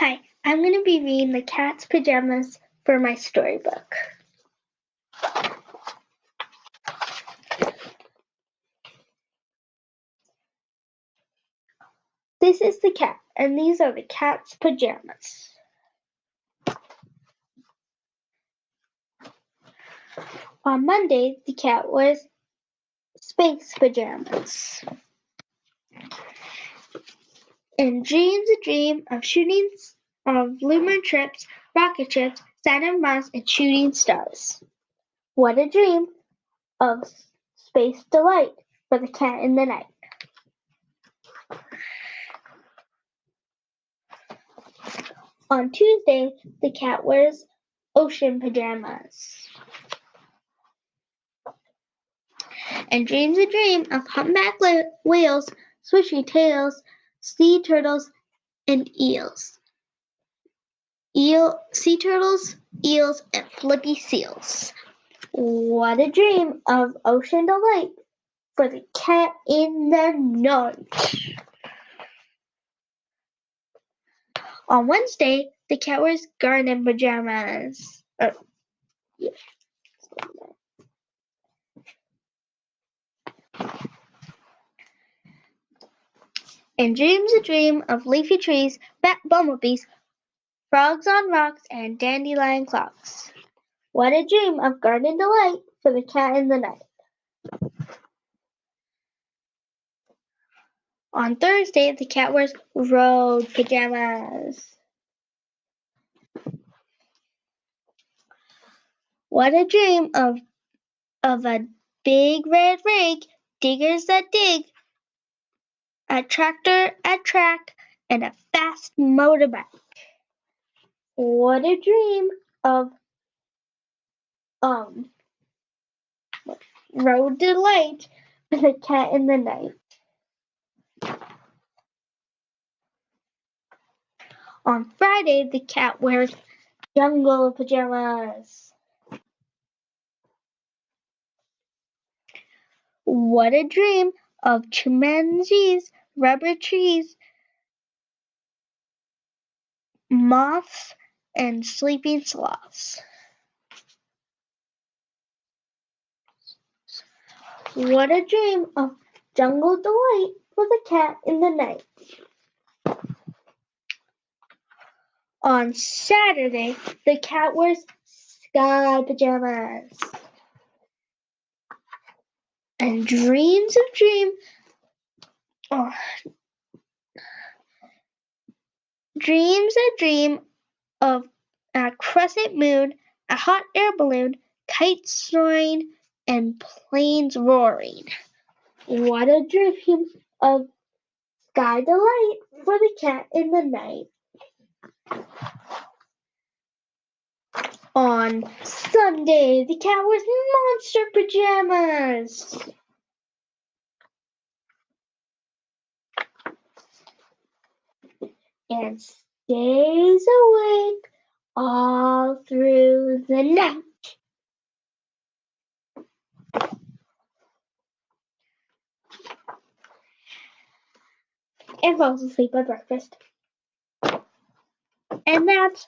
Hi, I'm going to be reading The Cat's Pyjamas for my storybook. This is the cat, and these are the cat's pajamas. On Monday, the cat wears space pajamas and dreams a dream of shootings of lunar trips, rocket ships, Saturn, Mars, and shooting stars. What a dream of space delight for the cat in the night. On Tuesday, the cat wears ocean pajamas and dreams a dream of humpback whales, swishy tails, sea turtles, and eels. Sea turtles, eels, and flippy seals. What a dream of ocean delight for the cat in the night. On Wednesday, the cat wears garden pajamas. And dreams a dream of leafy trees, fat bumblebees, frogs on rocks, and dandelion clocks. What a dream of garden delight for the cat in the night. On Thursday, the cat wears road pajamas. What a dream of a big red rig, diggers that dig, a tractor at track, and a fast motorbike. What a dream of road delight for the cat in the night. On Friday, the cat wears jungle pajamas. What a dream of chimpanzees, rubber trees, moths, and sleeping sloths. What a dream of jungle delight for the cat in the night. On Saturday, the cat wears sky pajamas and dreams a dream of a crescent moon, a hot air balloon, kites soaring, and planes roaring. What a dream of sky delight for the cat in the night. On Sunday, the cat wears monster pajamas and stays awake all through the night. And falls asleep at breakfast. And that's